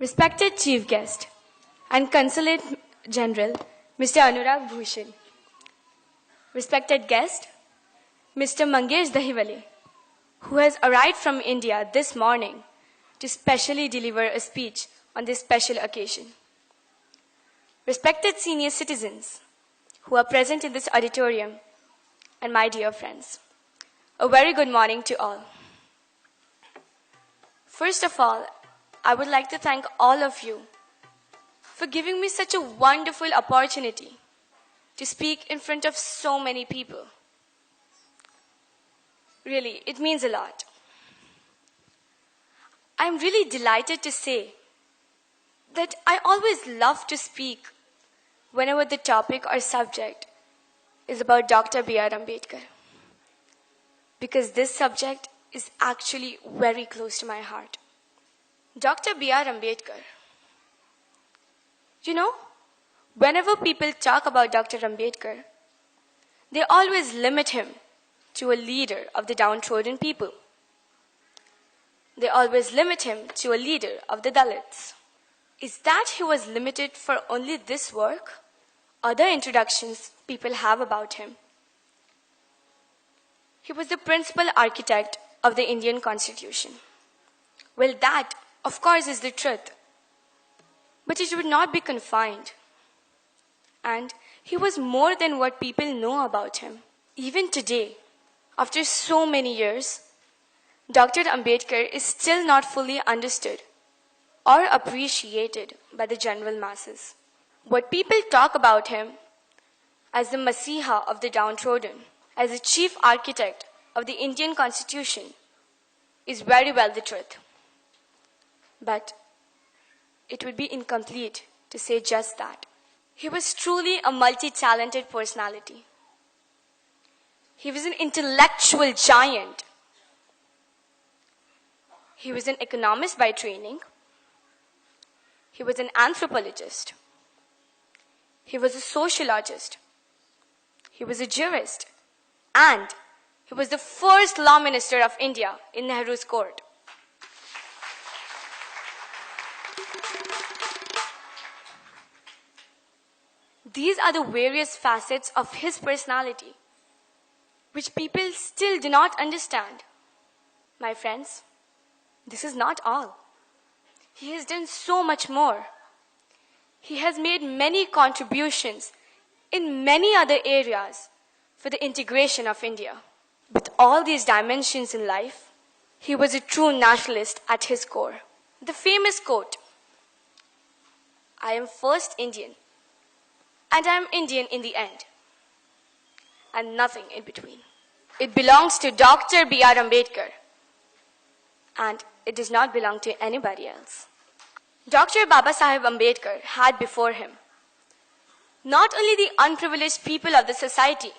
Respected Chief Guest and Consulate General, Mr. Anurag Bhushan. Respected guest, Mr. Mangesh Dahiwale, who has arrived from India this morning to specially deliver a speech on this special occasion. Respected senior citizens who are present in this auditorium, and my dear friends, a very good morning to all. First of all, I would like to thank all of you for giving me such a wonderful opportunity to speak in front of so many people. Really, it means a lot. I'm really delighted to say that I always love to speak whenever the topic or subject is about Dr. B.R. Ambedkar, because this subject is actually very close to my heart. Dr. B.R. Ambedkar. You know, whenever people talk about Dr. Ambedkar, they always limit him to a leader of the downtrodden people. They always limit him to a leader of the Dalits. Is that he was limited for only this work? Other introductions people have about him. He was the principal architect of the Indian Constitution. Well, that, of course, is the truth. But it would not be confined. And he was more than what people know about him. Even today, after so many years, Dr. Ambedkar is still not fully understood or appreciated by the general masses. What people talk about him as the Masiha of the downtrodden, as the chief architect of the Indian Constitution, is very well the truth. But it would be incomplete to say just that. He was truly a multi-talented personality. He was an intellectual giant. He was an economist by training. He was an anthropologist. He was a sociologist. He was a jurist. And he was the first law minister of India in Nehru's court. These are the various facets of his personality, which people still do not understand. My friends, this is not all. He has done so much more. He has made many contributions in many other areas for the integration of India. With all these dimensions in life, he was a true nationalist at his core. The famous quote, "I am first Indian, and I am Indian in the end, and nothing in between." It belongs to Dr. B.R. Ambedkar, and it does not belong to anybody else. Dr. Baba Saheb Ambedkar had before him not only the unprivileged people of the society,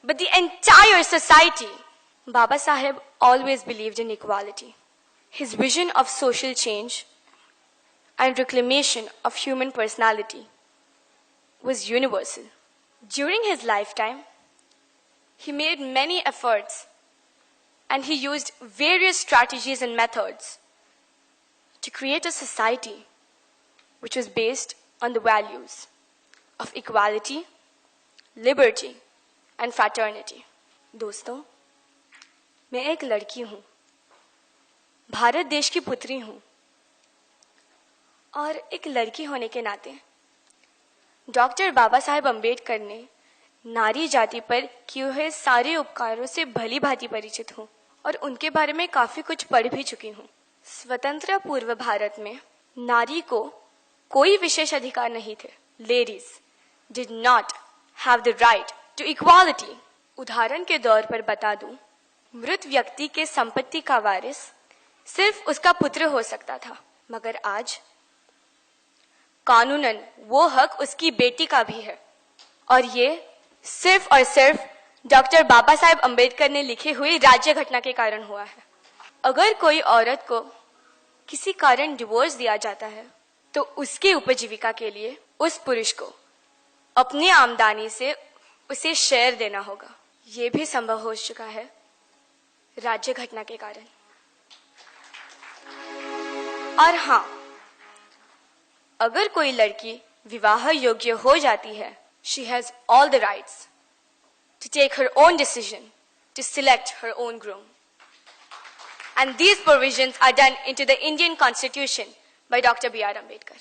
but the entire society. Baba Saheb always believed in equality. His vision of social change and reclamation of human personality was universal. During his lifetime, he made many efforts and he used various strategies and methods to create a society which was based on the values of equality, liberty, and fraternity. दोस्तों, मैं एक लड़की हूँ, भारत देश की पुत्री हूँ, और एक लड़की होने के नाते डॉक्टर बाबा साहेब अम्बेडकर ने नारी जाति पर किए हुए सारे उपकारों से भली भांति परिचित हूँ और उनके बारे में काफी कुछ पढ़ भी चुकी हूँ। स्वतंत्र पूर्व भारत में नारी को कोई विशेष अधिकार नहीं थे. Ladies did not have the right to equality. उदाहरण के तौर पर बता दूं, मृत व्यक्ति के संपत्ति का वारिस सिर्फ उसका पुत्र हो सकता था, मगर आज कानूनन वो हक उसकी बेटी का भी है, और ये सिर्फ और सिर्फ डॉक्टर बाबा साहेब अम्बेडकर ने लिखे हुए राज्य घटना के कारण हुआ है. अगर कोई औरत को किसी कारण डिवोर्स दिया जाता है तो उसके उपजीविका के लिए उस पुरुष को अपनी आमदनी से उसे शेयर देना होगा. ये भी संभव हो चुका है राज्य घटना के कारण. और हाँ, अगर कोई लड़की विवाह योग्य हो जाती है, she has all the rights to take her own decision to select her own groom. And these provisions are done into the Indian Constitution by Dr. B.R. Ambedkar.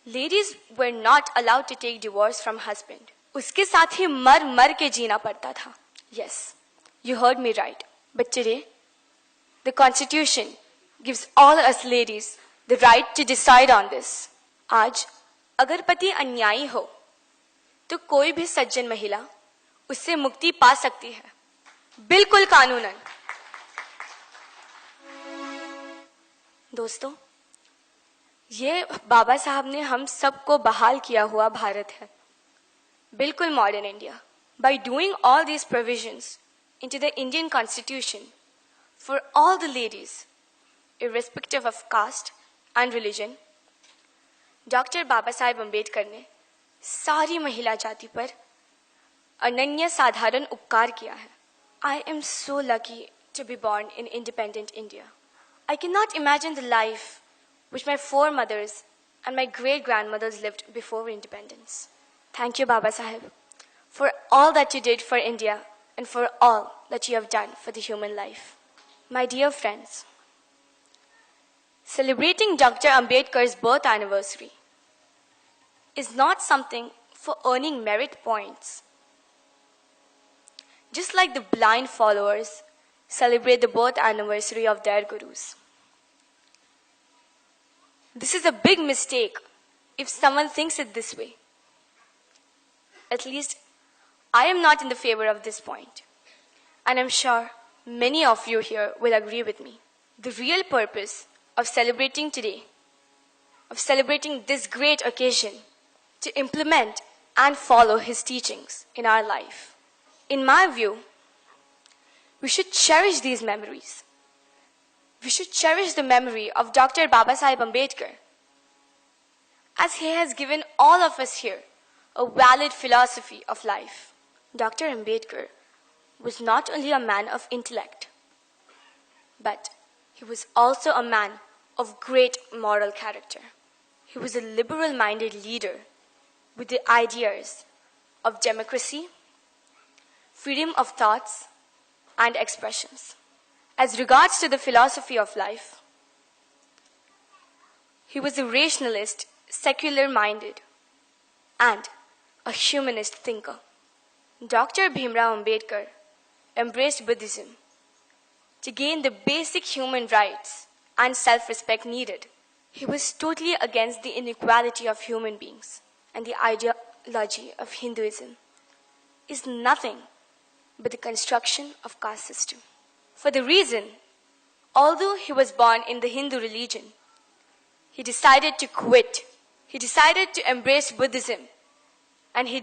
Ladies were not allowed to take divorce from husband. उसके साथ ही मर मर के जीना पड़ता था. Yes, you heard me right. But today, the Constitution gives all us ladies the right to decide on this. आज अगर पति अन्यायी हो, तो कोई भी सज्जन महिला उससे मुक्ति पा सकती है, बिल्कुल कानूनन. दोस्तों, ये बाबा साहब ने हम सबको बहाल किया हुआ भारत है, बिल्कुल modern India. By doing all these provisions into the Indian Constitution for all the ladies, irrespective of caste and religion, Dr. Baba Saheb Ambedkar ने सारी महिला जाति पर अनन्य साधारण उपकार किया है. I am so lucky to be born in independent India. I cannot imagine the life which my foremothers and my great-grandmothers lived before independence. Thank you, Baba Saheb, for all that you did for India and for all that you have done for the human life. My dear friends, celebrating Dr. Ambedkar's birth anniversary is not something for earning merit points. Just like the blind followers celebrate the birth anniversary of their gurus. This is a big mistake if someone thinks it this way. At least, I am not in the favor of this point. And I'm sure many of you here will agree with me. The real purpose of celebrating today, of celebrating this great occasion, to implement and follow his teachings in our life. In my view, we should cherish these memories. We should cherish the memory of Dr. Baba Saheb Ambedkar, as he has given all of us here a valid philosophy of life. Dr. Ambedkar was not only a man of intellect, but he was also a man of great moral character. He was a liberal-minded leader with the ideas of democracy, freedom of thoughts and expressions. As regards to the philosophy of life, he was a rationalist, secular-minded, and a humanist thinker. Dr. Bhimrao Ambedkar embraced Buddhism to gain the basic human rights and self-respect needed. He was totally against the inequality of human beings, and the ideology of Hinduism is nothing but the construction of caste system. For the reason, although he was born in the Hindu religion, he decided to quit. He decided to embrace Buddhism, and he